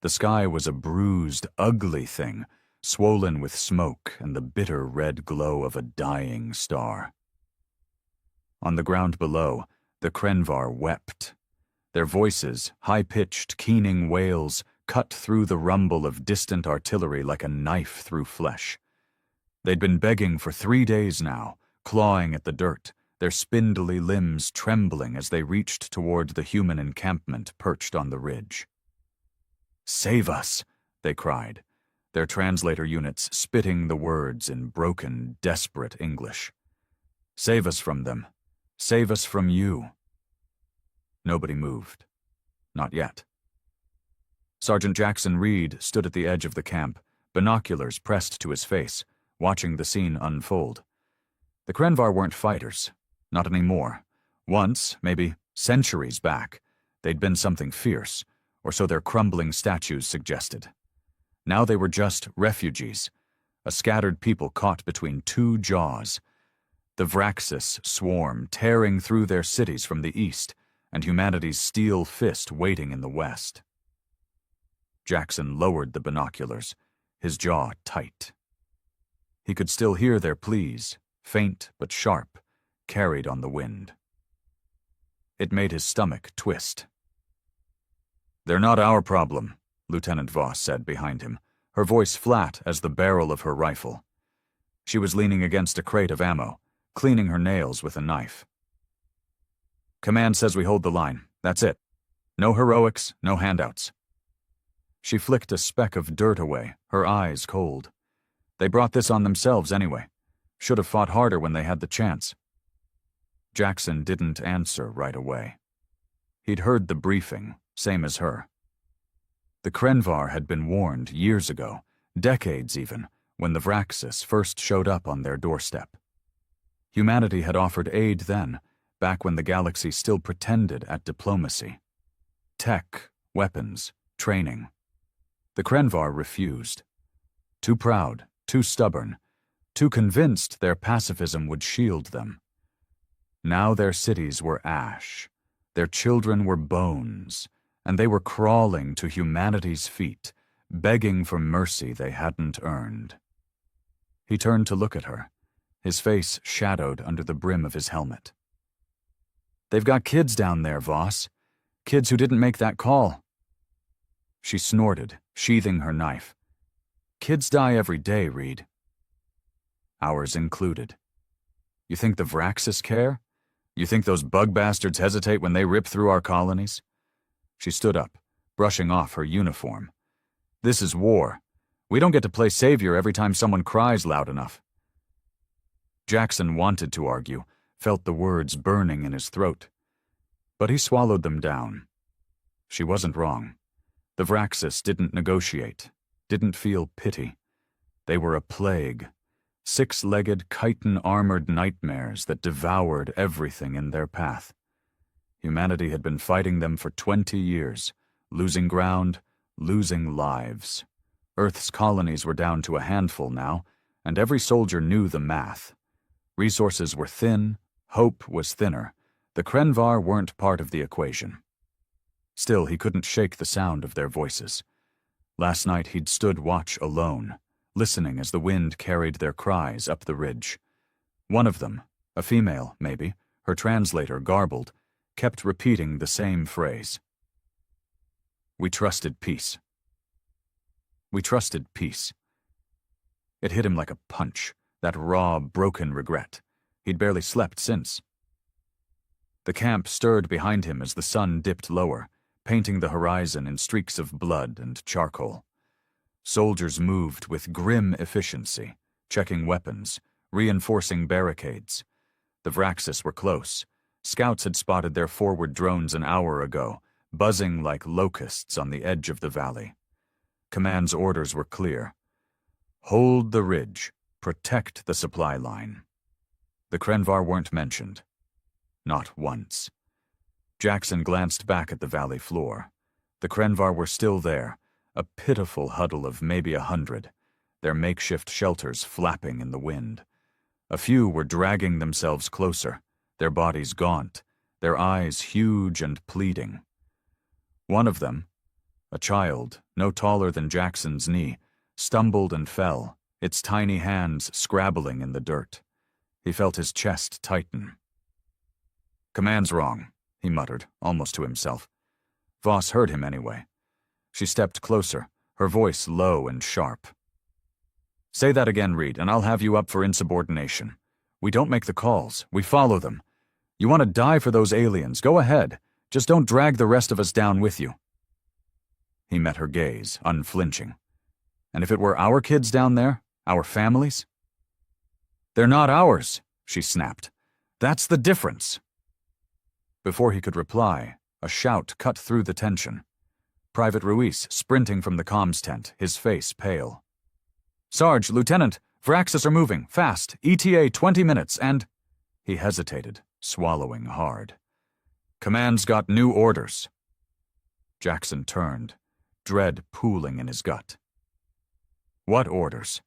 The sky was a bruised, ugly thing, swollen with smoke and the bitter red glow of a dying star. On the ground below, the Krenvar wept. Their voices, high-pitched, keening wails, cut through the rumble of distant artillery like a knife through flesh. They'd been begging for 3 days now, clawing at the dirt, their spindly limbs trembling as they reached toward the human encampment perched on the ridge. "Save us!" they cried, their translator units spitting the words in broken, desperate English. "Save us from them. Save us from you." Nobody moved. Not yet. Sergeant Jackson Reed stood at the edge of the camp, binoculars pressed to his face, watching the scene unfold. The Krenvar weren't fighters. Not anymore. Once, maybe centuries back, they'd been something fierce, or so their crumbling statues suggested. Now they were just refugees, a scattered people caught between two jaws. The Vraxis swarm tearing through their cities from the east, and humanity's steel fist waiting in the west. Jackson lowered the binoculars, his jaw tight. He could still hear their pleas, faint but sharp, carried on the wind. It made his stomach twist. "They're not our problem," Lieutenant Voss said behind him, her voice flat as the barrel of her rifle. She was leaning against a crate of ammo, cleaning her nails with a knife. "Command says we hold the line. That's it. No heroics, no handouts." She flicked a speck of dirt away, her eyes cold. They brought this on themselves anyway. Should have fought harder when they had the chance. Jackson didn't answer right away. He'd heard the briefing, same as her. The Krenvar had been warned years ago, decades even, when the Vraxis first showed up on their doorstep. Humanity had offered aid then, back when the galaxy still pretended at diplomacy. Tech, weapons, training. The Krenvar refused. Too proud, too stubborn, too convinced their pacifism would shield them. Now their cities were ash, their children were bones, and they were crawling to humanity's feet, begging for mercy they hadn't earned. He turned to look at her, his face shadowed under the brim of his helmet. "They've got kids down there, Voss. Kids who didn't make that call." She snorted, sheathing her knife. "Kids die every day, Reed." "Ours included. You think the Vraxis care? You think those bug bastards hesitate when they rip through our colonies?" She stood up, brushing off her uniform. "This is war. We don't get to play savior every time someone cries loud enough." Jackson wanted to argue, felt the words burning in his throat. But he swallowed them down. She wasn't wrong. The Vraxis didn't negotiate, didn't feel pity. They were a plague, 6-legged, chitin-armored nightmares that devoured everything in their path. Humanity had been fighting them for 20 years, losing ground, losing lives. Earth's colonies were down to a handful now, and every soldier knew the math. Resources were thin, hope was thinner. The Krenvar weren't part of the equation. Still, he couldn't shake the sound of their voices. Last night he'd stood watch alone, listening as the wind carried their cries up the ridge. One of them, a female, maybe, her translator garbled, kept repeating the same phrase. "We trusted peace. We trusted peace." It hit him like a punch, that raw, broken regret. He'd barely slept since. The camp stirred behind him as the sun dipped lower, painting the horizon in streaks of blood and charcoal. Soldiers moved with grim efficiency, checking weapons, reinforcing barricades. The Vraxis were close. Scouts had spotted their forward drones an hour ago, buzzing like locusts on the edge of the valley. Command's orders were clear. Hold the ridge, protect the supply line. The Krenvar weren't mentioned. Not once. Jackson glanced back at the valley floor. The Krenvar were still there, a pitiful huddle of maybe 100, their makeshift shelters flapping in the wind. A few were dragging themselves closer, their bodies gaunt, their eyes huge and pleading. One of them, A child, no taller than Jackson's knee, stumbled and fell, its tiny hands scrabbling in the dirt. He felt his chest tighten. "Command's wrong," he muttered, almost to himself. Voss heard him anyway. She stepped closer, her voice low and sharp. "Say that again, Reed, and I'll have you up for insubordination. We don't make the calls, we follow them. You want to die for those aliens, go ahead. Just don't drag the rest of us down with you." He met her gaze, unflinching. "And if it were our kids down there, our families?" "They're not ours," she snapped. "That's the difference." Before he could reply, a shout cut through the tension. Private Ruiz sprinting from the comms tent, his face pale. "Sarge, Lieutenant, Vraxis are moving, fast, ETA 20 minutes, and—" He hesitated, swallowing hard. "Command's got new orders." Jackson turned, dread pooling in his gut. "What orders?"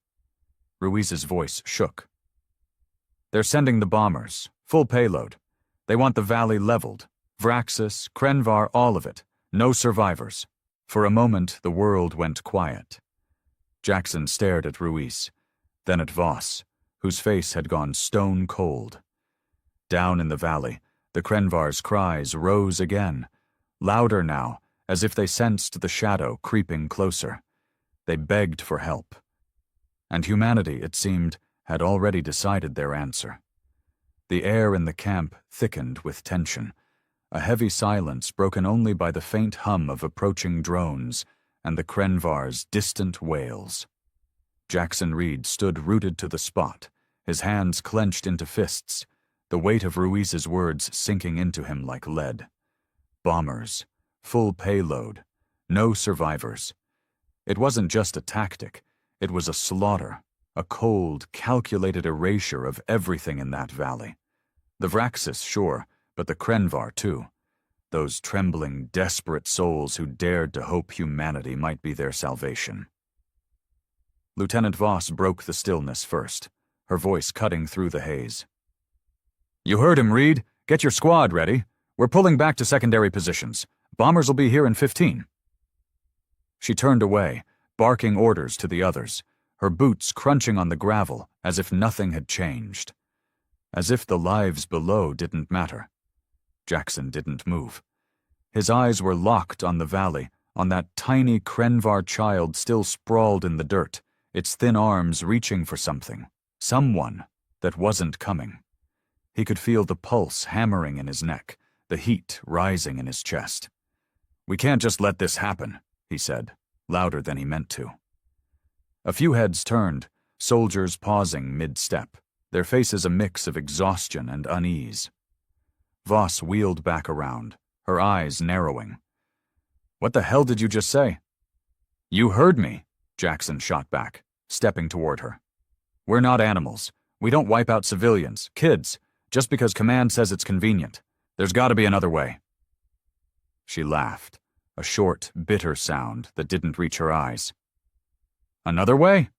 Ruiz's voice shook. "They're sending the bombers, full payload. They want the valley leveled. Vraxis, Krenvar, all of it. No survivors." For a moment, the world went quiet. Jackson stared at Ruiz, then at Voss, whose face had gone stone cold. Down in the valley, the Krenvar's cries rose again, louder now, as if they sensed the shadow creeping closer. They begged for help. And humanity, it seemed, had already decided their answer. The air in the camp thickened with tension, a heavy silence broken only by the faint hum of approaching drones and the Krenvar's distant wails. Jackson Reed stood rooted to the spot, his hands clenched into fists, the weight of Ruiz's words sinking into him like lead. Bombers, full payload, no survivors. It wasn't just a tactic, it was a slaughter, a cold, calculated erasure of everything in that valley. The Vraxis, sure, but the Krenvar, too. Those trembling, desperate souls who dared to hope humanity might be their salvation. Lieutenant Voss broke the stillness first, her voice cutting through the haze. "You heard him, Reed. Get your squad ready. We're pulling back to secondary positions. Bombers will be here in 15. She turned away, barking orders to the others, her boots crunching on the gravel as if nothing had changed. As if the lives below didn't matter. Jackson didn't move. His eyes were locked on the valley, on that tiny Krenvar child still sprawled in the dirt, its thin arms reaching for something, someone that wasn't coming. He could feel the pulse hammering in his neck, the heat rising in his chest. "We can't just let this happen," he said, louder than he meant to. A few heads turned, soldiers pausing mid-step, their faces a mix of exhaustion and unease. Voss wheeled back around, her eyes narrowing. "What the hell did you just say?" "You heard me," Jackson shot back, stepping toward her. "We're not animals. We don't wipe out civilians, kids, just because command says it's convenient. There's got to be another way." She laughed, a short, bitter sound that didn't reach her eyes. "Another way?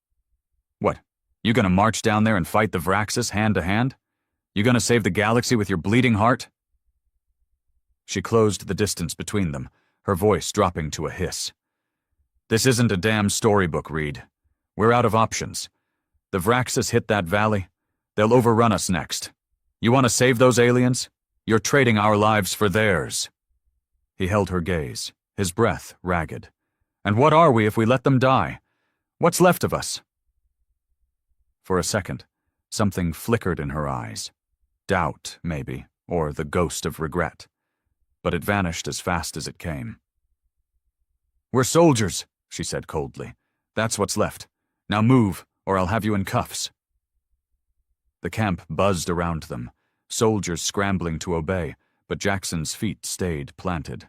What, you gonna march down there and fight the Vraxis hand to hand? You gonna save the galaxy with your bleeding heart?" She closed the distance between them, her voice dropping to a hiss. "This isn't a damn storybook, Reed. We're out of options. The Vraxis hit that valley. They'll overrun us next. You want to save those aliens? You're trading our lives for theirs." He held her gaze, his breath ragged. "And what are we if we let them die? What's left of us?" For a second, something flickered in her eyes. Doubt, maybe, or the ghost of regret. But it vanished as fast as it came. "We're soldiers," she said coldly. "That's what's left. Now move, or I'll have you in cuffs." The camp buzzed around them, soldiers scrambling to obey, but Jackson's feet stayed planted.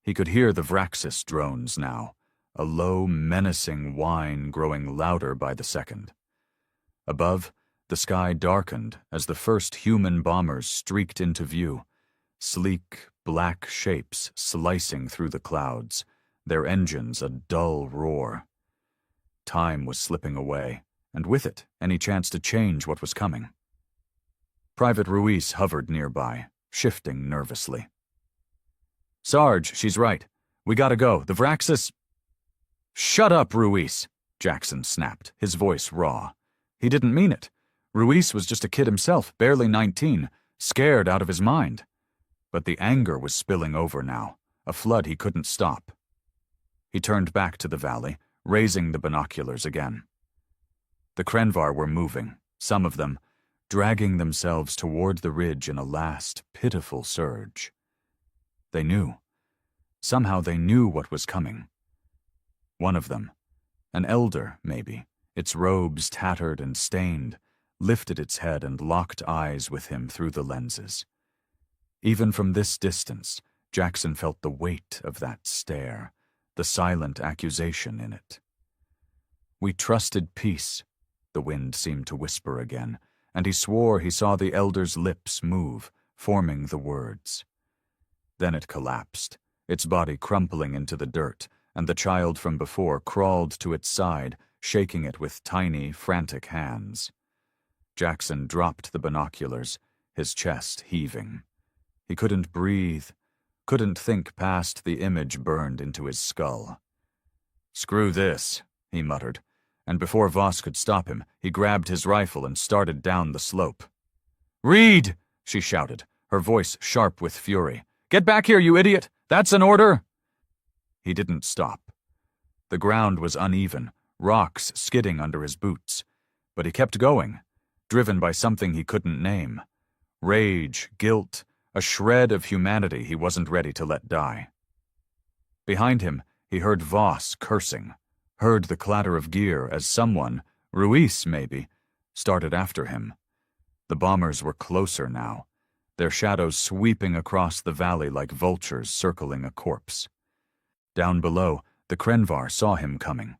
He could hear the Vraxis drones now, a low, menacing whine growing louder by the second. Above, the sky darkened as the first human bombers streaked into view, sleek, black shapes slicing through the clouds, their engines a dull roar. Time was slipping away, and with it, any chance to change what was coming. Private Ruiz hovered nearby, shifting nervously. "Sarge, she's right. We gotta go. The Vraxis— Shut up, Ruiz, Jackson snapped, his voice raw. He didn't mean it. Ruiz was just a kid himself, barely 19, scared out of his mind. But the anger was spilling over now, a flood he couldn't stop. He turned back to the valley, raising the binoculars again. The Krenvar were moving, some of them, dragging themselves toward the ridge in a last, pitiful surge. They knew. Somehow they knew what was coming. One of them, an elder, maybe, its robes tattered and stained, lifted its head and locked eyes with him through the lenses. Even from this distance, Jackson felt the weight of that stare, the silent accusation in it. We trusted peace, the wind seemed to whisper again, and he swore he saw the elder's lips move, forming the words. Then it collapsed, its body crumpling into the dirt, and the child from before crawled to its side, shaking it with tiny, frantic hands. Jackson dropped the binoculars, his chest heaving. He couldn't breathe, couldn't think past the image burned into his skull. "Screw this," he muttered, and before Voss could stop him, he grabbed his rifle and started down the slope. "Reed!" she shouted, her voice sharp with fury. "Get back here, you idiot! That's an order!" He didn't stop. The ground was uneven, rocks skidding under his boots, but he kept going, driven by something he couldn't name. Rage, guilt, a shred of humanity he wasn't ready to let die. Behind him, he heard Voss cursing, heard the clatter of gear as someone, Ruiz maybe, started after him. The bombers were closer now, their shadows sweeping across the valley like vultures circling a corpse. Down below, the Krenvar saw him coming.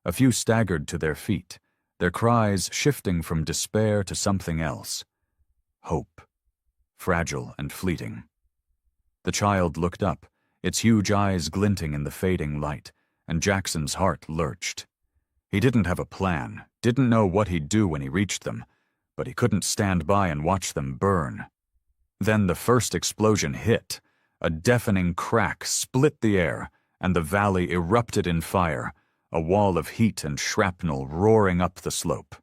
A few staggered to their feet, their cries shifting from despair to something else. Hope. Fragile and fleeting. The child looked up, its huge eyes glinting in the fading light, and Jackson's heart lurched. He didn't have a plan, didn't know what he'd do when he reached them, but he couldn't stand by and watch them burn. Then the first explosion hit. A deafening crack split the air, and the valley erupted in fire, a wall of heat and shrapnel roaring up the slope.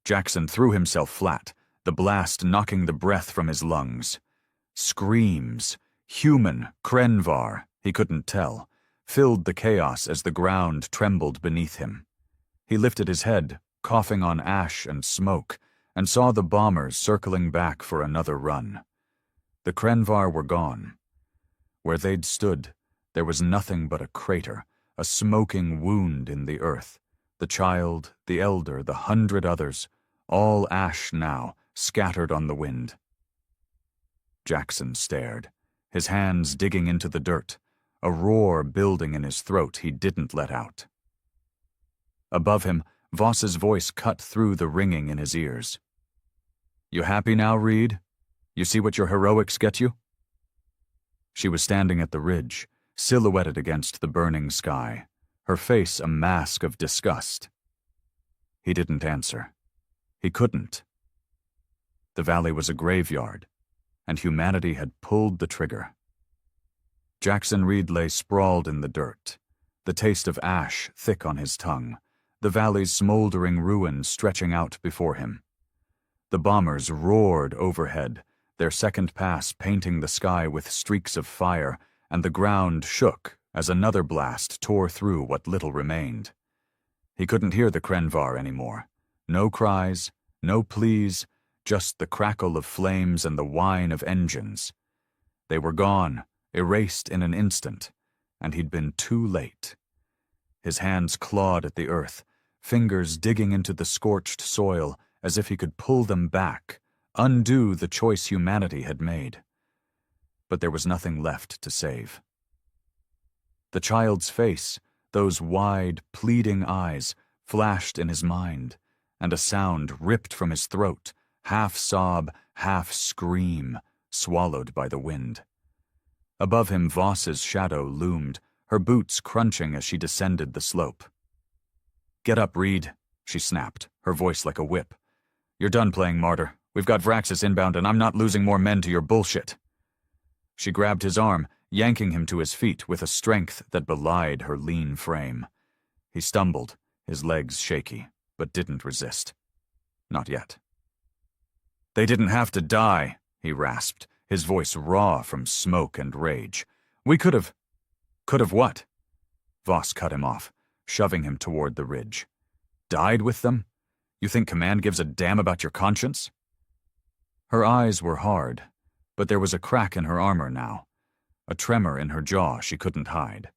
Jackson threw himself flat, the blast knocking the breath from his lungs. Screams, human, Krenvar, he couldn't tell, filled the chaos as the ground trembled beneath him. He lifted his head, coughing on ash and smoke, and saw the bombers circling back for another run. The Krenvar were gone. Where they'd stood, there was nothing but a crater, a smoking wound in the earth. The child, the elder, the 100 others, all ash now, scattered on the wind. Jackson stared, his hands digging into the dirt, a roar building in his throat he didn't let out. Above him, Voss's voice cut through the ringing in his ears. "You happy now, Reed? You see what your heroics get you?" She was standing at the ridge, silhouetted against the burning sky, her face a mask of disgust. He didn't answer. He couldn't. The valley was a graveyard, and humanity had pulled the trigger. Jackson Reed lay sprawled in the dirt, the taste of ash thick on his tongue, the valley's smoldering ruins stretching out before him. The bombers roared overhead, their second pass painting the sky with streaks of fire, and the ground shook as another blast tore through what little remained. He couldn't hear the Krenvar anymore. No cries, no pleas, just the crackle of flames and the whine of engines. They were gone, erased in an instant, and he'd been too late. His hands clawed at the earth, fingers digging into the scorched soil as if he could pull them back, undo the choice humanity had made. But there was nothing left to save. The child's face, those wide, pleading eyes, flashed in his mind, and a sound ripped from his throat, half sob, half scream, swallowed by the wind. Above him Voss's shadow loomed, her boots crunching as she descended the slope. "Get up, Reed," she snapped, her voice like a whip. "You're done playing martyr. We've got Vraxis inbound and I'm not losing more men to your bullshit." She grabbed his arm, yanking him to his feet with a strength that belied her lean frame. He stumbled, his legs shaky, but didn't resist. Not yet. "They didn't have to die," he rasped, his voice raw from smoke and rage. "We could have..." "Could have what?" Voss cut him off, shoving him toward the ridge. "Died with them? You think command gives a damn about your conscience?" Her eyes were hard, but there was a crack in her armor now, a tremor in her jaw she couldn't hide.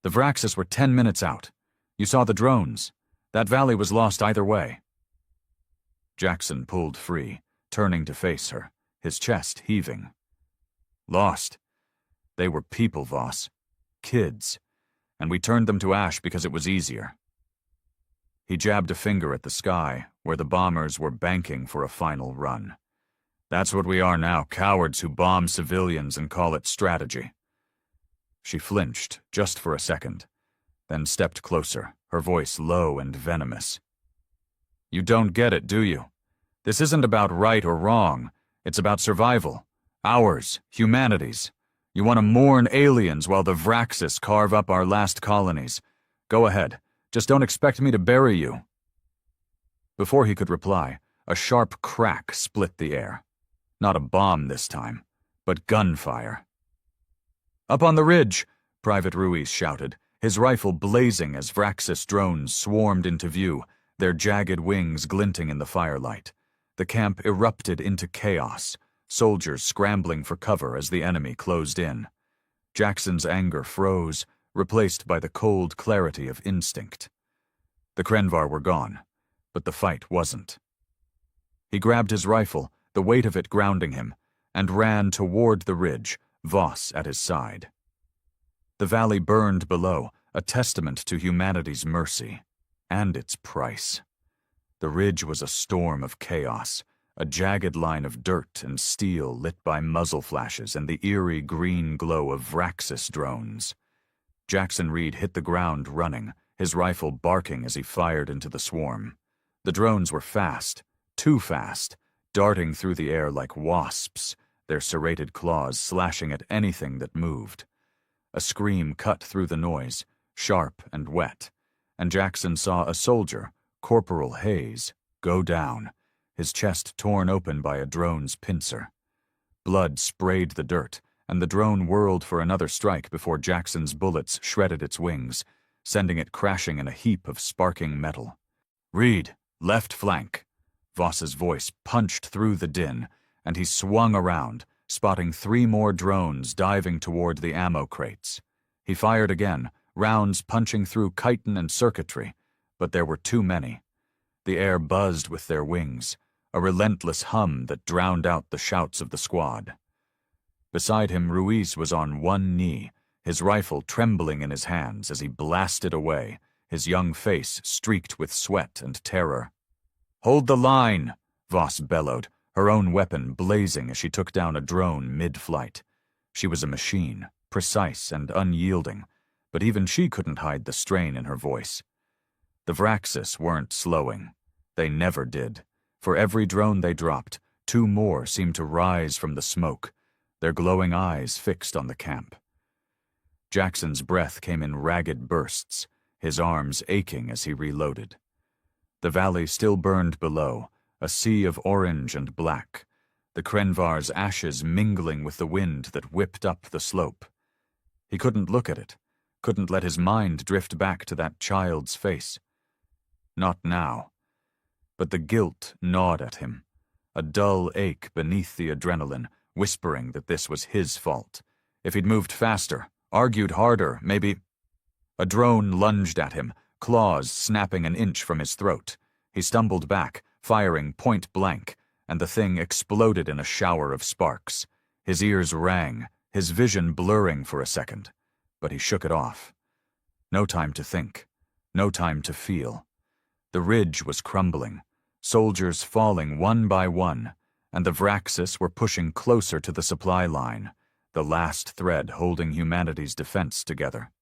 "The Vraxis were 10 minutes out. You saw the drones. That valley was lost either way." Jackson pulled free, turning to face her, his chest heaving. "Lost? They were people, Voss. Kids. And we turned them to ash because it was easier." He jabbed a finger at the sky, where the bombers were banking for a final run. "That's what we are now, cowards who bomb civilians and call it strategy." She flinched, just for a second, then stepped closer, her voice low and venomous. "You don't get it, do you? This isn't about right or wrong. It's about survival. Ours, humanity's. You want to mourn aliens while the Vraxis carve up our last colonies. Go ahead. Just don't expect me to bury you." Before he could reply, a sharp crack split the air. Not a bomb this time, but gunfire. "Up on the ridge!" Private Ruiz shouted, his rifle blazing as Vraxis drones swarmed into view, their jagged wings glinting in the firelight. The camp erupted into chaos, soldiers scrambling for cover as the enemy closed in. Jackson's anger froze, replaced by the cold clarity of instinct. The Krenvar were gone, but the fight wasn't. He grabbed his rifle, the weight of it grounding him, and ran toward the ridge, Voss at his side. The valley burned below, a testament to humanity's mercy, and its price. The ridge was a storm of chaos, a jagged line of dirt and steel lit by muzzle flashes and the eerie green glow of Vraxis drones. Jackson Reed hit the ground running, his rifle barking as he fired into the swarm. The drones were fast, too fast, darting through the air like wasps, their serrated claws slashing at anything that moved. A scream cut through the noise, sharp and wet, and Jackson saw a soldier, Corporal Hayes, go down, his chest torn open by a drone's pincer. Blood sprayed the dirt, and the drone whirled for another strike before Jackson's bullets shredded its wings, sending it crashing in a heap of sparking metal. "Reed, left flank." Voss's voice punched through the din, and he swung around, spotting 3 more drones diving toward the ammo crates. He fired again, rounds punching through chitin and circuitry, but there were too many. The air buzzed with their wings, a relentless hum that drowned out the shouts of the squad. Beside him, Ruiz was on one knee, his rifle trembling in his hands as he blasted away, his young face streaked with sweat and terror. "Hold the line!" Voss bellowed, her own weapon blazing as she took down a drone mid-flight. She was a machine, precise and unyielding, but even she couldn't hide the strain in her voice. The Vraxis weren't slowing. They never did. For every drone they dropped, 2 more seemed to rise from the smoke, their glowing eyes fixed on the camp. Jackson's breath came in ragged bursts, his arms aching as he reloaded. The valley still burned below, a sea of orange and black, the Krenvar's ashes mingling with the wind that whipped up the slope. He couldn't look at it, couldn't let his mind drift back to that child's face. Not now. But the guilt gnawed at him, a dull ache beneath the adrenaline, whispering that this was his fault. If he'd moved faster, argued harder, maybe... A drone lunged at him, claws snapping an inch from his throat. He stumbled back, firing point blank, and the thing exploded in a shower of sparks. His ears rang, his vision blurring for a second, but he shook it off. No time to think, no time to feel. The ridge was crumbling, soldiers falling one by one, and the Vraxis were pushing closer to the supply line, the last thread holding humanity's defense together.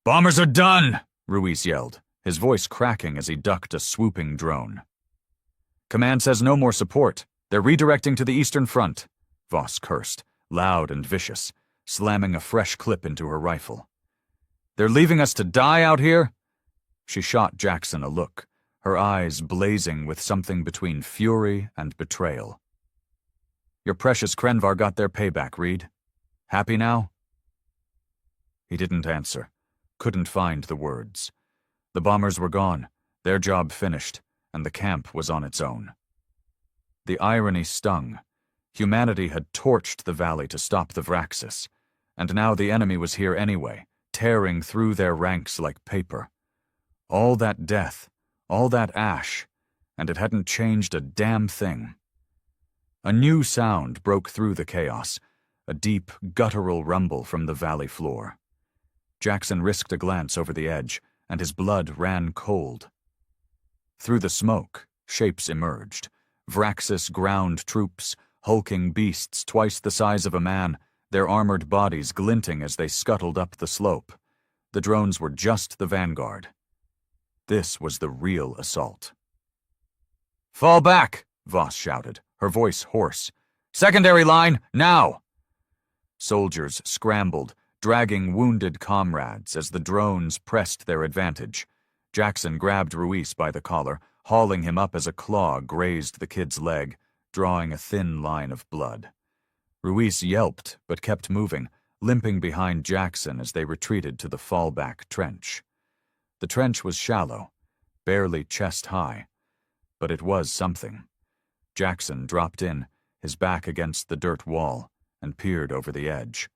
"Bombers are done!" Ruiz yelled, his voice cracking as he ducked a swooping drone. "Command says no more support. They're redirecting to the eastern front," Voss cursed, loud and vicious, slamming a fresh clip into her rifle. "They're leaving us to die out here?" She shot Jackson a look, her eyes blazing with something between fury and betrayal. "Your precious Krenvar got their payback, Reed. Happy now?" He didn't answer, couldn't find the words. The bombers were gone, their job finished, and the camp was on its own. The irony stung. Humanity had torched the valley to stop the Vraxis, and now the enemy was here anyway, tearing through their ranks like paper. All that death, all that ash, and it hadn't changed a damn thing. A new sound broke through the chaos, a deep, guttural rumble from the valley floor. Jackson risked a glance over the edge, and his blood ran cold. Through the smoke, shapes emerged. Vraxis ground troops, hulking beasts twice the size of a man, their armored bodies glinting as they scuttled up the slope. The drones were just the vanguard. This was the real assault. "Fall back!" Voss shouted, her voice hoarse. "Secondary line, now!" Soldiers scrambled, dragging wounded comrades as the drones pressed their advantage. Jackson grabbed Ruiz by the collar, hauling him up as a claw grazed the kid's leg, drawing a thin line of blood. Ruiz yelped, but kept moving, limping behind Jackson as they retreated to the fallback trench. The trench was shallow, barely chest-high, but it was something. Jackson dropped in, his back against the dirt wall, and peered over the edge.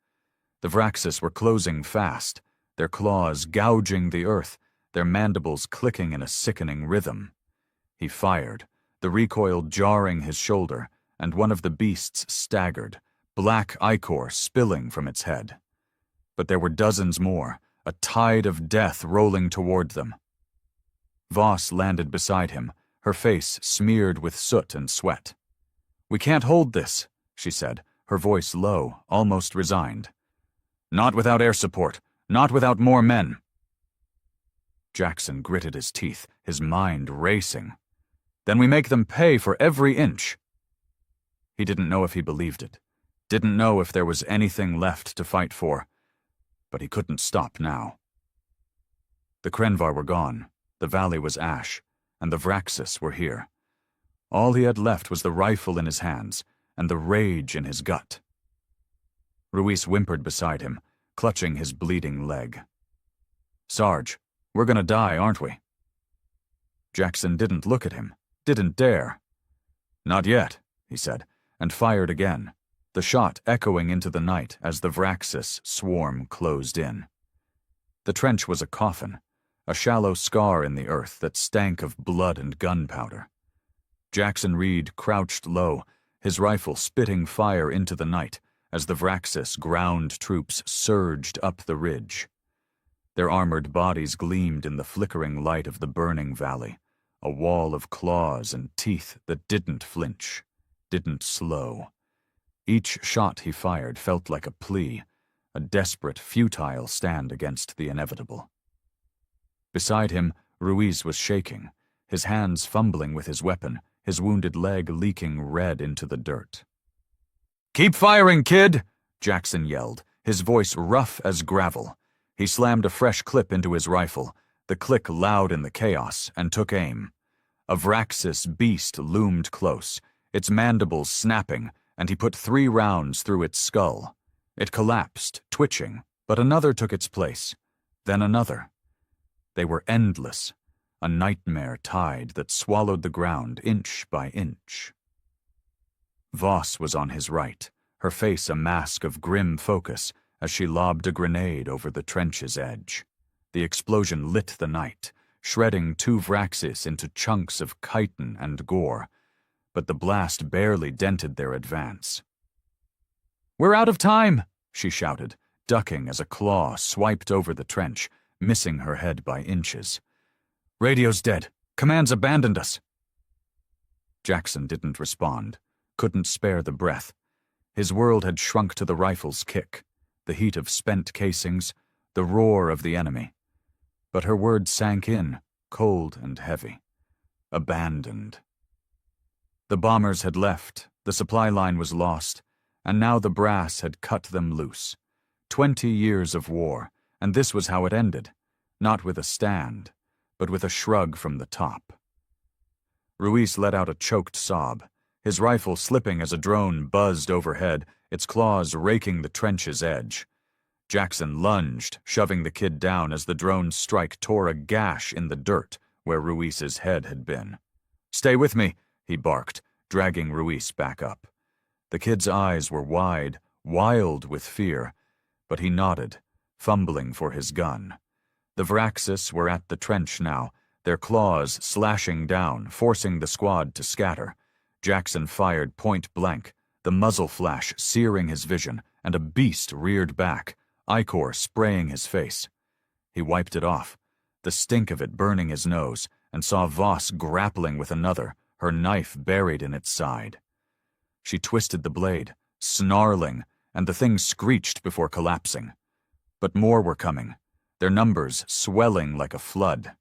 The Vraxis were closing fast, their claws gouging the earth, their mandibles clicking in a sickening rhythm. He fired, the recoil jarring his shoulder, and one of the beasts staggered, black ichor spilling from its head. But there were dozens more, a tide of death rolling toward them. Voss landed beside him, her face smeared with soot and sweat. "We can't hold this," she said, her voice low, almost resigned. "Not without air support, not without more men." Jackson gritted his teeth, his mind racing. "Then we make them pay for every inch." He didn't know if he believed it, didn't know if there was anything left to fight for, but he couldn't stop now. The Krenvar were gone, the valley was ash, and the Vraxis were here. All he had left was the rifle in his hands and the rage in his gut. Ruiz whimpered beside him, clutching his bleeding leg. "Sarge, we're gonna die, aren't we?" Jackson didn't look at him, didn't dare. "Not yet," he said, and fired again, the shot echoing into the night as the Vraxis swarm closed in. The trench was a coffin, a shallow scar in the earth that stank of blood and gunpowder. Jackson Reed crouched low, his rifle spitting fire into the night as the Vraxis ground troops surged up the ridge. Their armored bodies gleamed in the flickering light of the burning valley, a wall of claws and teeth that didn't flinch, didn't slow. Each shot he fired felt like a plea, a desperate, futile stand against the inevitable. Beside him, Ruiz was shaking, his hands fumbling with his weapon, his wounded leg leaking red into the dirt. "Keep firing, kid!" Jackson yelled, his voice rough as gravel. He slammed a fresh clip into his rifle, the click loud in the chaos, and took aim. A Vraxis beast loomed close, its mandibles snapping, and he put 3 rounds through its skull. It collapsed, twitching, but another took its place, then another. They were endless, a nightmare tide that swallowed the ground inch by inch. Voss was on his right, her face a mask of grim focus as she lobbed a grenade over the trench's edge. The explosion lit the night, shredding 2 Vraxis into chunks of chitin and gore, but the blast barely dented their advance. "We're out of time!" she shouted, ducking as a claw swiped over the trench, missing her head by inches. "Radio's dead. Command's abandoned us." Jackson didn't respond, couldn't spare the breath. His world had shrunk to the rifle's kick, the heat of spent casings, the roar of the enemy. But her words sank in, cold and heavy. Abandoned. The bombers had left, the supply line was lost, and now the brass had cut them loose. 20 years of war, and this was how it ended, not with a stand, but with a shrug from the top. Ruiz let out a choked sob, his rifle slipping as a drone buzzed overhead, its claws raking the trench's edge. Jackson lunged, shoving the kid down as the drone's strike tore a gash in the dirt where Ruiz's head had been. "Stay with me," he barked, dragging Ruiz back up. The kid's eyes were wide, wild with fear, but he nodded, fumbling for his gun. The Vraxis were at the trench now, their claws slashing down, forcing the squad to scatter. Jackson fired point blank, the muzzle flash searing his vision, and a beast reared back, ichor spraying his face. He wiped it off, the stink of it burning his nose, and saw Voss grappling with another, her knife buried in its side. She twisted the blade, snarling, and the thing screeched before collapsing. But more were coming, their numbers swelling like a flood.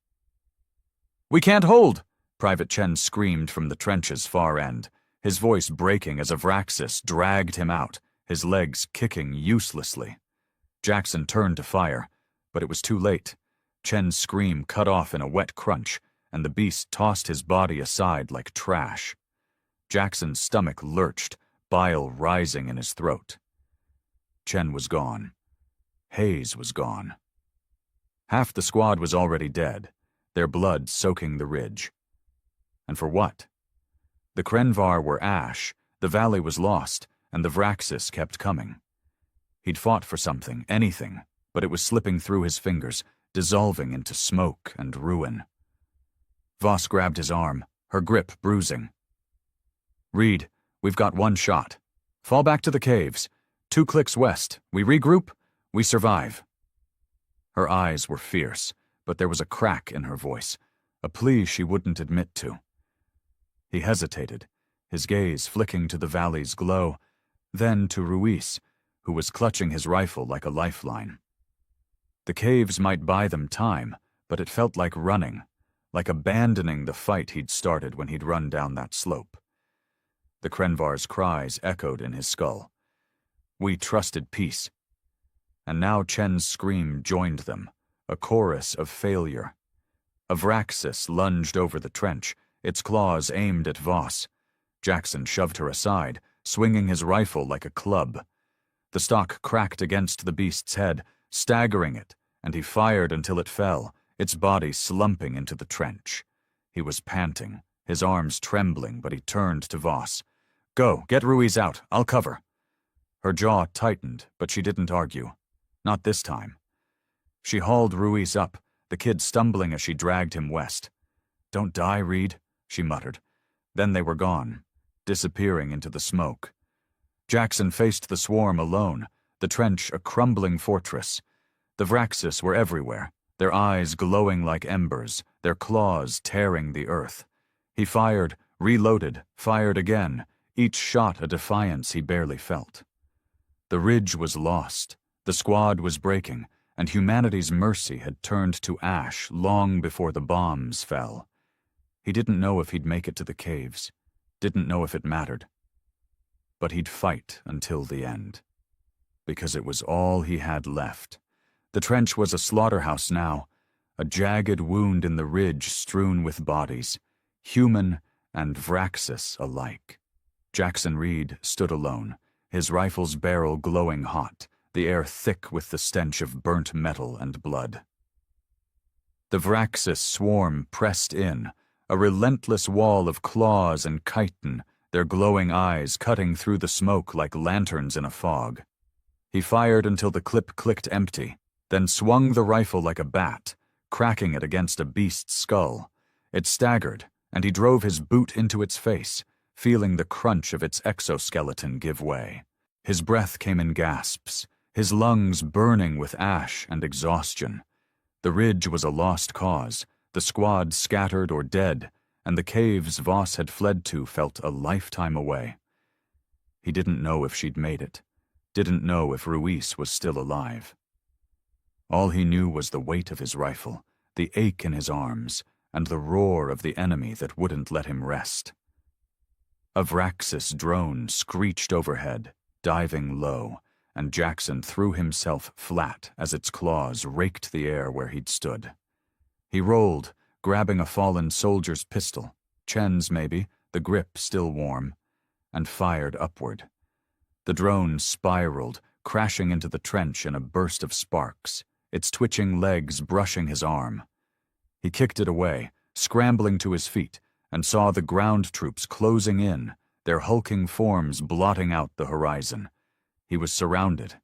"We can't hold!" Private Chen screamed from the trench's far end, his voice breaking as a Vraxis dragged him out, his legs kicking uselessly. Jackson turned to fire, but it was too late. Chen's scream cut off in a wet crunch, and the beast tossed his body aside like trash. Jackson's stomach lurched, bile rising in his throat. Chen was gone. Hayes was gone. Half the squad was already dead, their blood soaking the ridge. And for what? The Krenvar were ash, the valley was lost, and the Vraxis kept coming. He'd fought for something, anything, but it was slipping through his fingers, dissolving into smoke and ruin. Voss grabbed his arm, her grip bruising. "Reed, we've got one shot. Fall back to the caves. 2 clicks west. We regroup, we survive." Her eyes were fierce, but there was a crack in her voice, a plea she wouldn't admit to. He hesitated, his gaze flicking to the valley's glow, then to Ruiz, who was clutching his rifle like a lifeline. The caves might buy them time, but it felt like running, like abandoning the fight he'd started when he'd run down that slope. The Krenvar's cries echoed in his skull. We trusted peace. And now Chen's scream joined them, a chorus of failure. A Vraxis lunged over the trench, its claws aimed at Voss. Jackson shoved her aside, swinging his rifle like a club. The stock cracked against the beast's head, staggering it, and he fired until it fell, its body slumping into the trench. He was panting, his arms trembling, but he turned to Voss. "Go, get Ruiz out, I'll cover." Her jaw tightened, but she didn't argue. Not this time. She hauled Ruiz up, the kid stumbling as she dragged him west. "Don't die, Reed," she muttered. Then they were gone, disappearing into the smoke. Jackson faced the swarm alone, the trench a crumbling fortress. The Vraxis were everywhere, their eyes glowing like embers, their claws tearing the earth. He fired, reloaded, fired again, each shot a defiance he barely felt. The ridge was lost, the squad was breaking, and humanity's mercy had turned to ash long before the bombs fell. He didn't know if he'd make it to the caves, didn't know if it mattered. But he'd fight until the end, because it was all he had left. The trench was a slaughterhouse now, a jagged wound in the ridge strewn with bodies, human and Vraxis alike. Jackson Reed stood alone, his rifle's barrel glowing hot, the air thick with the stench of burnt metal and blood. The Vraxis swarm pressed in, a relentless wall of claws and chitin, their glowing eyes cutting through the smoke like lanterns in a fog. He fired until the clip clicked empty, then swung the rifle like a bat, cracking it against a beast's skull. It staggered, and he drove his boot into its face, feeling the crunch of its exoskeleton give way. His breath came in gasps, his lungs burning with ash and exhaustion. The ridge was a lost cause, the squad scattered or dead, and the caves Voss had fled to felt a lifetime away. He didn't know if she'd made it, didn't know if Ruiz was still alive. All he knew was the weight of his rifle, the ache in his arms, and the roar of the enemy that wouldn't let him rest. A Vraxis drone screeched overhead, diving low, and Jackson threw himself flat as its claws raked the air where he'd stood. He rolled, grabbing a fallen soldier's pistol, Chen's maybe, the grip still warm, and fired upward. The drone spiraled, crashing into the trench in a burst of sparks, its twitching legs brushing his arm. He kicked it away, scrambling to his feet, and saw the ground troops closing in, their hulking forms blotting out the horizon. He was surrounded.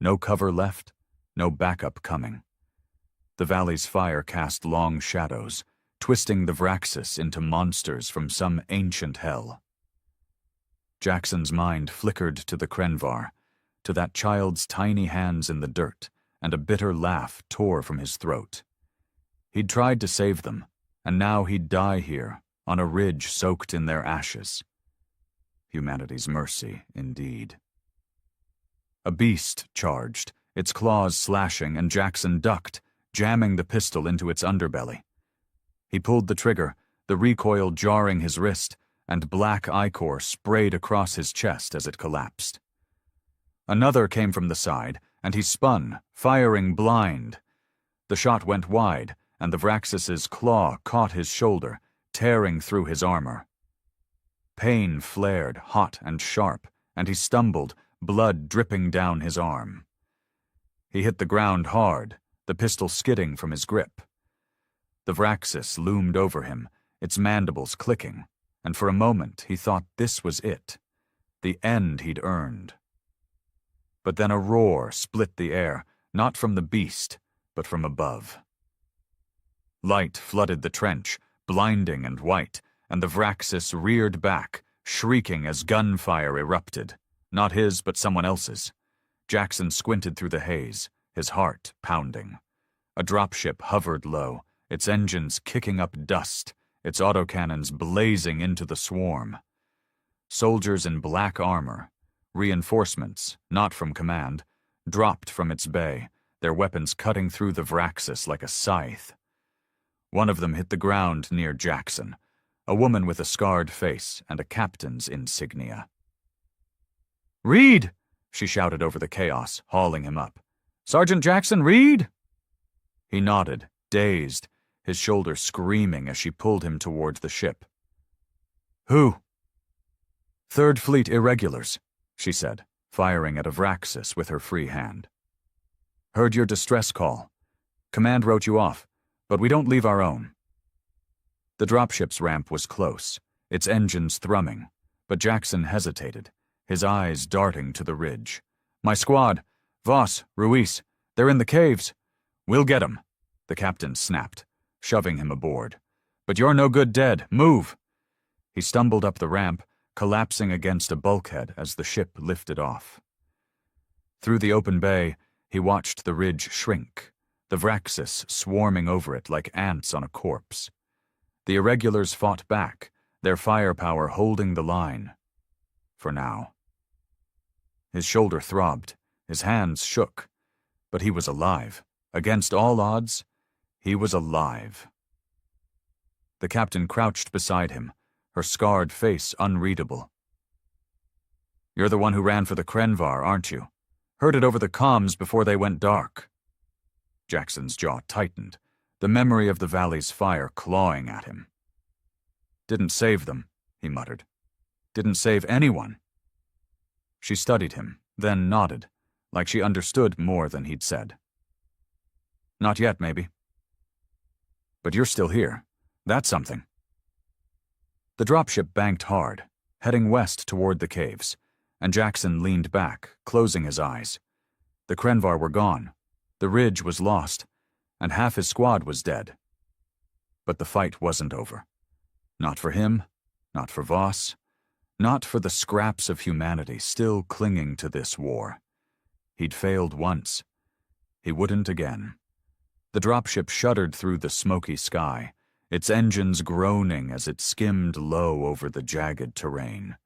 No cover left, no backup coming. The valley's fire cast long shadows, twisting the Vraxis into monsters from some ancient hell. Jackson's mind flickered to the Krenvar, to that child's tiny hands in the dirt, and a bitter laugh tore from his throat. He'd tried to save them, and now he'd die here, on a ridge soaked in their ashes. Humanity's mercy, indeed. A beast charged, its claws slashing, and Jackson ducked, jamming the pistol into its underbelly. He pulled the trigger, the recoil jarring his wrist, and black ichor sprayed across his chest as it collapsed. Another came from the side, and he spun, firing blind. The shot went wide, and the Vraxis's claw caught his shoulder, tearing through his armor. Pain flared, hot and sharp, and he stumbled, blood dripping down his arm. He hit the ground hard, the pistol skidding from his grip. The Vraxis loomed over him, its mandibles clicking, and for a moment he thought this was it, the end he'd earned. But then a roar split the air, not from the beast, but from above. Light flooded the trench, blinding and white, and the Vraxis reared back, shrieking as gunfire erupted, not his but someone else's. Jackson squinted through the haze, his heart pounding. A dropship hovered low, its engines kicking up dust, its autocannons blazing into the swarm. Soldiers in black armor, reinforcements, not from command, dropped from its bay, their weapons cutting through the Vraxis like a scythe. One of them hit the ground near Jackson, a woman with a scarred face and a captain's insignia. "Reed!" she shouted over the chaos, hauling him up. "Sergeant Jackson, Reed!" He nodded, dazed, his shoulder screaming as she pulled him towards the ship. "Who?" "Third Fleet Irregulars," she said, firing at a Vraxis with her free hand. "Heard your distress call. Command wrote you off, but we don't leave our own." The dropship's ramp was close, its engines thrumming, but Jackson hesitated, his eyes darting to the ridge. "My squad, Voss, Ruiz, they're in the caves." "We'll get 'em," the captain snapped, shoving him aboard. "But you're no good dead. Move!" He stumbled up the ramp, collapsing against a bulkhead as the ship lifted off. Through the open bay, he watched the ridge shrink, the Vraxis swarming over it like ants on a corpse. The Irregulars fought back, their firepower holding the line. For now. His shoulder throbbed, his hands shook, but he was alive. Against all odds, he was alive. The captain crouched beside him, her scarred face unreadable. "You're the one who ran for the Krenvar, aren't you? Heard it over the comms before they went dark." Jackson's jaw tightened, the memory of the valley's fire clawing at him. "Didn't save them," he muttered. "Didn't save anyone." She studied him, then nodded, like she understood more than he'd said. "Not yet, maybe. But you're still here. That's something." The dropship banked hard, heading west toward the caves, and Jackson leaned back, closing his eyes. The Krenvar were gone, the ridge was lost, and half his squad was dead. But the fight wasn't over. Not for him, not for Voss, not for the scraps of humanity still clinging to this war. He'd failed once. He wouldn't again. The dropship shuddered through the smoky sky, its engines groaning as it skimmed low over the jagged terrain.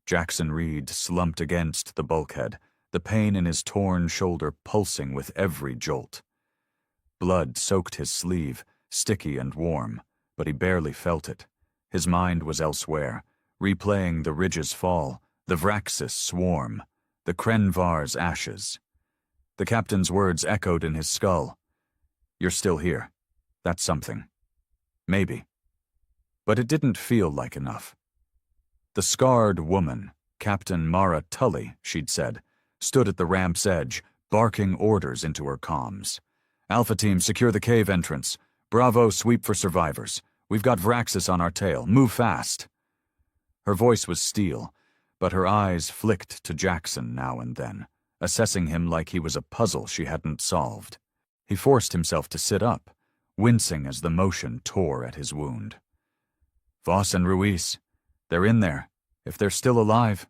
Jackson Reed slumped against the bulkhead, the pain in his torn shoulder pulsing with every jolt. Blood soaked his sleeve, sticky and warm, but he barely felt it. His mind was elsewhere, replaying the ridge's fall, the Vraxis swarm, The Krenvar's ashes. The captain's words echoed in his skull. You're still here. That's something. Maybe. But it didn't feel like enough. The scarred woman, Captain Mara Tully, she'd said, stood at the ramp's edge, barking orders into her comms. Alpha Team, secure the cave entrance. Bravo, sweep for survivors. We've got Vraxis on our tail. Move fast. Her voice was steel, but her eyes flicked to Jackson now and then, assessing him like he was a puzzle she hadn't solved. He forced himself to sit up, wincing as the motion tore at his wound. Voss and Ruiz, they're in there, if they're still alive.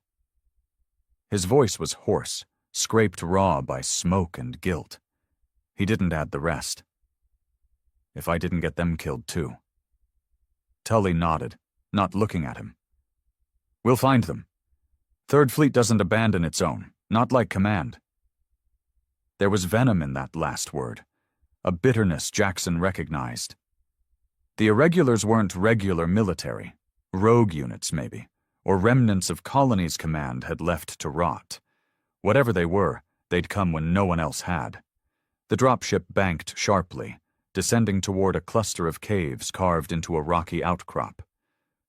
His voice was hoarse, scraped raw by smoke and guilt. He didn't add the rest. If I didn't get them killed too. Tully nodded, not looking at him. We'll find them. Third Fleet doesn't abandon its own, not like Command. There was venom in that last word, a bitterness Jackson recognized. The Irregulars weren't regular military, rogue units maybe, or remnants of colonies Command had left to rot. Whatever they were, they'd come when no one else had. The dropship banked sharply, descending toward a cluster of caves carved into a rocky outcrop.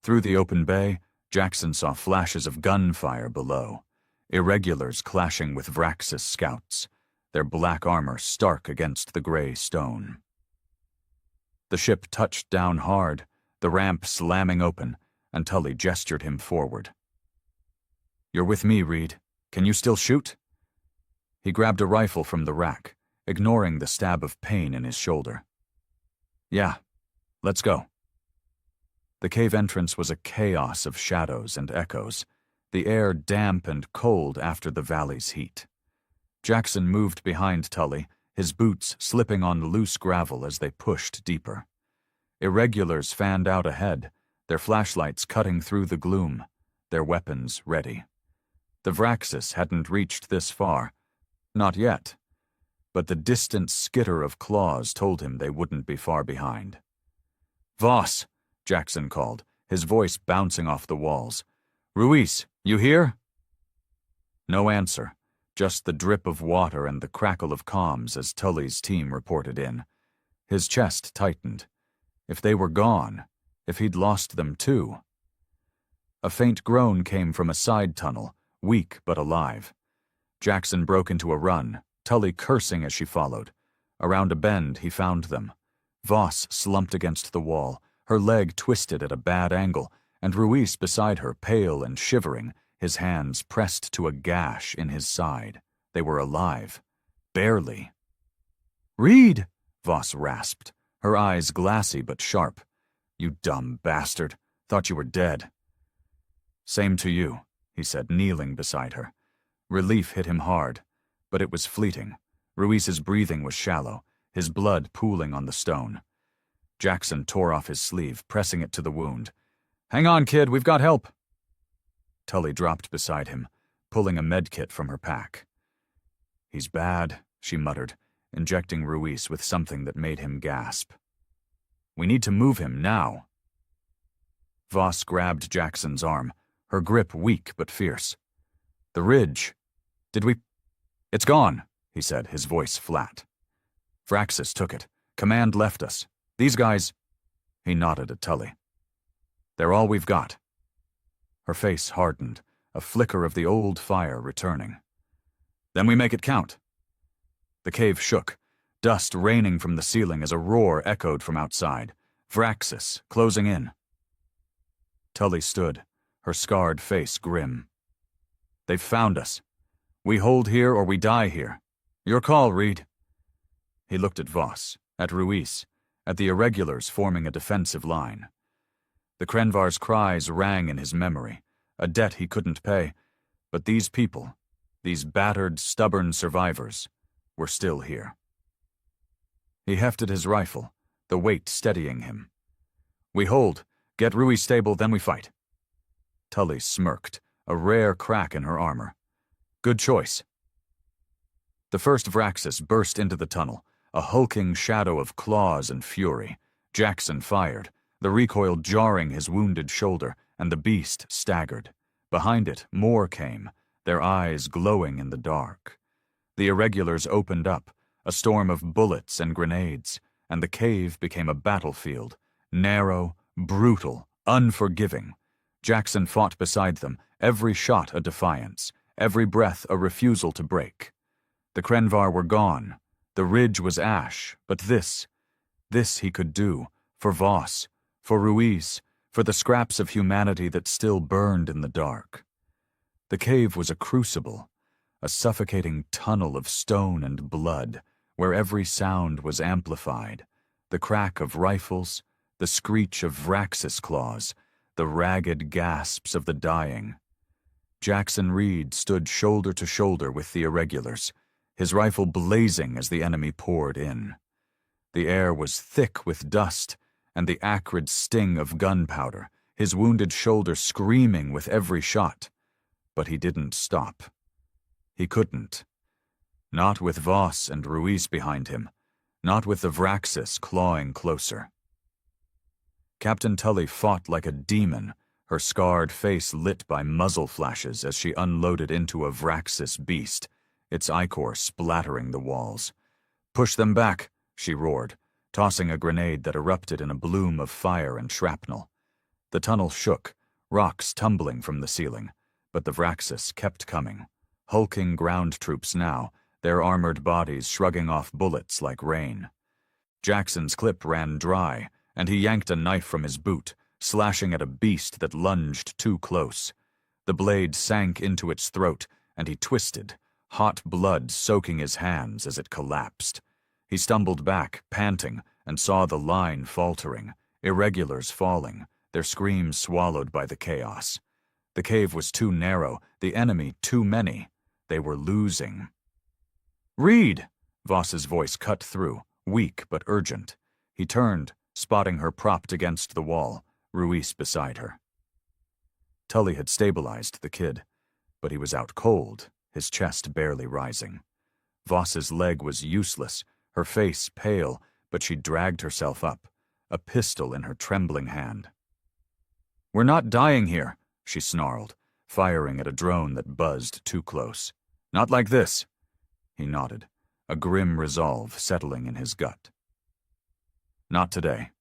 Through the open bay, Jackson saw flashes of gunfire below, Irregulars clashing with Vraxis scouts, their black armor stark against the gray stone. The ship touched down hard, the ramp slamming open, and Tully gestured him forward. You're with me, Reed. Can you still shoot? He grabbed a rifle from the rack, ignoring the stab of pain in his shoulder. Yeah, let's go. The cave entrance was a chaos of shadows and echoes, the air damp and cold after the valley's heat. Jackson moved behind Tully, his boots slipping on loose gravel as they pushed deeper. Irregulars fanned out ahead, their flashlights cutting through the gloom, their weapons ready. The Vraxis hadn't reached this far. Not yet. But the distant skitter of claws told him they wouldn't be far behind. Voss, Jackson called, his voice bouncing off the walls. Ruiz, you here? No answer, just the drip of water and the crackle of comms as Tully's team reported in. His chest tightened. If they were gone, if he'd lost them too. A faint groan came from a side tunnel, weak but alive. Jackson broke into a run, Tully cursing as she followed. Around a bend, he found them. Voss slumped against the wall, her leg twisted at a bad angle, and Ruiz beside her, pale and shivering, his hands pressed to a gash in his side. They were alive. Barely. Reed! Voss rasped, her eyes glassy but sharp. You dumb bastard. Thought you were dead. Same to you, he said, kneeling beside her. Relief hit him hard, but it was fleeting. Ruiz's breathing was shallow, his blood pooling on the stone. Jackson tore off his sleeve, pressing it to the wound. Hang on, kid, we've got help. Tully dropped beside him, pulling a medkit from her pack. He's bad, she muttered, injecting Ruiz with something that made him gasp. We need to move him now. Voss grabbed Jackson's arm, her grip weak but fierce. The ridge. Did we... It's gone, he said, his voice flat. Vraxis took it. Command left us. These guys... He nodded at Tully. They're all we've got. Her face hardened, a flicker of the old fire returning. Then we make it count. The cave shook, dust raining from the ceiling as a roar echoed from outside. Vraxis, closing in. Tully stood, her scarred face grim. They've found us. We hold here or we die here. Your call, Reed. He looked at Voss, at Ruiz, at the Irregulars forming a defensive line. The Krenvar's cries rang in his memory, a debt he couldn't pay, but these people, these battered, stubborn survivors, were still here. He hefted his rifle, the weight steadying him. We hold, get Ruiz stable, then we fight. Tully smirked, a rare crack in her armor. Good choice. The first Vraxis burst into the tunnel, a hulking shadow of claws and fury. Jackson fired, the recoil jarring his wounded shoulder, and the beast staggered. Behind it, more came, their eyes glowing in the dark. The irregulars opened up, a storm of bullets and grenades, and the cave became a battlefield, narrow, brutal, unforgiving. Jackson fought beside them, every shot a defiance, every breath a refusal to break. The Krenvar were gone, the ridge was ash, but this he could do, for Voss, for Ruiz, for the scraps of humanity that still burned in the dark. The cave was a crucible, a suffocating tunnel of stone and blood, where every sound was amplified, the crack of rifles, the screech of Vraxis claws, the ragged gasps of the dying. Jackson Reed stood shoulder to shoulder with the irregulars, his rifle blazing as the enemy poured in. The air was thick with dust and the acrid sting of gunpowder, his wounded shoulder screaming with every shot. But he didn't stop. He couldn't. Not with Voss and Ruiz behind him, not with the Vraxis clawing closer. Captain Tully fought like a demon, her scarred face lit by muzzle flashes as she unloaded into a Vraxis beast, its ichor splattering the walls. "Push them back," she roared, tossing a grenade that erupted in a bloom of fire and shrapnel. The tunnel shook, rocks tumbling from the ceiling, but the Vraxis kept coming, hulking ground troops now, their armored bodies shrugging off bullets like rain. Jackson's clip ran dry, and he yanked a knife from his boot, slashing at a beast that lunged too close. The blade sank into its throat, and he twisted, hot blood soaking his hands as it collapsed. He stumbled back, panting, and saw the line faltering, irregulars falling, their screams swallowed by the chaos. The cave was too narrow, the enemy too many. They were losing. "Reed!" Voss's voice cut through, weak but urgent. He turned, spotting her propped against the wall, Ruiz beside her. Tully had stabilized the kid, but he was out cold, his chest barely rising. Voss's leg was useless, her face pale, but she dragged herself up, a pistol in her trembling hand. "We're not dying here," she snarled, firing at a drone that buzzed too close. "Not like this." He nodded, a grim resolve settling in his gut. "Not today."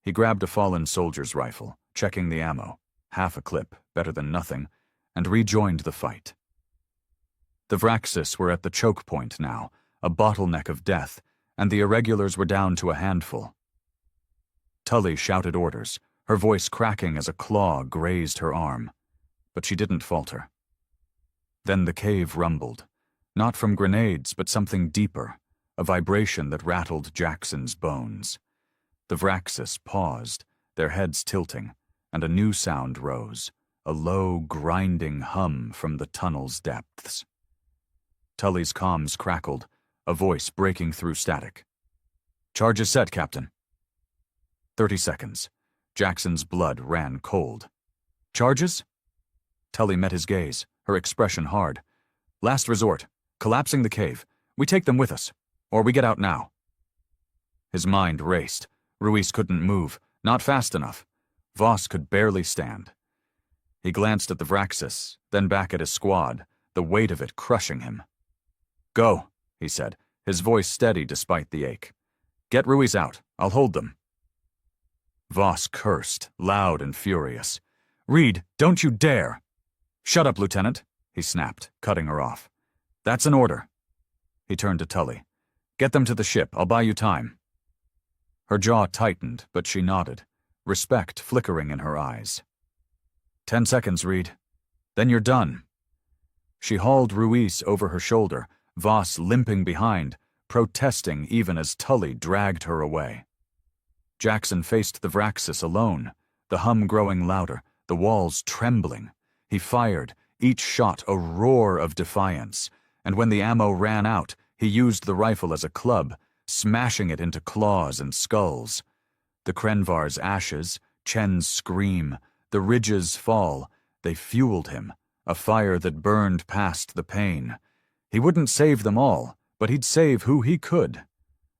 He grabbed a fallen soldier's rifle, checking the ammo, half a clip, better than nothing, and rejoined the fight. The Vraxis were at the choke point now, a bottleneck of death, and the irregulars were down to a handful. Tully shouted orders, her voice cracking as a claw grazed her arm, but she didn't falter. Then the cave rumbled, not from grenades but something deeper, a vibration that rattled Jackson's bones. The Vraxis paused, their heads tilting, and a new sound rose, a low, grinding hum from the tunnel's depths. Tully's comms crackled, a voice breaking through static. "Charge is set, Captain." 30 seconds. Jackson's blood ran cold. "Charges?" Tully met his gaze, her expression hard. "Last resort. Collapsing the cave. We take them with us. Or we get out now." His mind raced. Ruiz couldn't move, not fast enough. Voss could barely stand. He glanced at the Vraxis, then back at his squad, the weight of it crushing him. "Go," he said, his voice steady despite the ache. "Get Ruiz out. I'll hold them." Voss cursed, loud and furious. "Reed, don't you dare!" "Shut up, Lieutenant," he snapped, cutting her off. "That's an order." He turned to Tully. "Get them to the ship. I'll buy you time." Her jaw tightened, but she nodded, respect flickering in her eyes. 10 seconds, Reed. Then you're done." She hauled Ruiz over her shoulder, Voss limping behind, protesting even as Tully dragged her away. Jackson faced the Vraxis alone, the hum growing louder, the walls trembling. He fired, each shot a roar of defiance, and when the ammo ran out, he used the rifle as a club, smashing it into claws and skulls. The Krenvar's ashes, Chen's scream, the ridges fall, they fueled him, a fire that burned past the pain. He wouldn't save them all, but he'd save who he could.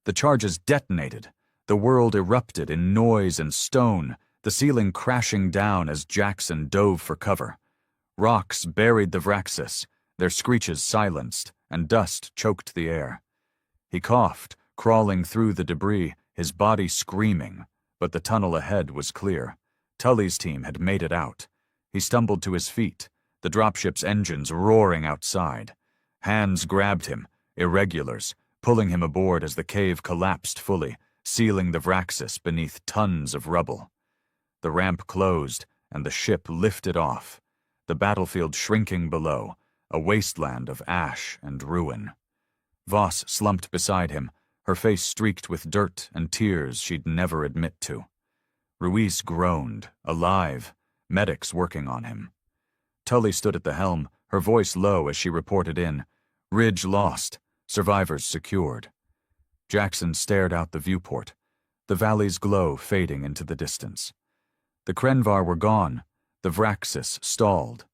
The charges detonated. The world erupted in noise and stone, the ceiling crashing down as Jackson dove for cover. Rocks buried the Vraxis, their screeches silenced, and dust choked the air. He coughed, crawling through the debris, his body screaming, but the tunnel ahead was clear. Tully's team had made it out. He stumbled to his feet, the dropship's engines roaring outside. Hands grabbed him, irregulars, pulling him aboard as the cave collapsed fully, sealing the Vraxis beneath tons of rubble. The ramp closed, and the ship lifted off, the battlefield shrinking below, a wasteland of ash and ruin. Voss slumped beside him, her face streaked with dirt and tears she'd never admit to. Ruiz groaned, alive, medics working on him. Tully stood at the helm, her voice low as she reported in. Ridge lost, survivors secured. Jackson stared out the viewport, the valley's glow fading into the distance. The Krenvar were gone, the Vraxis stalled,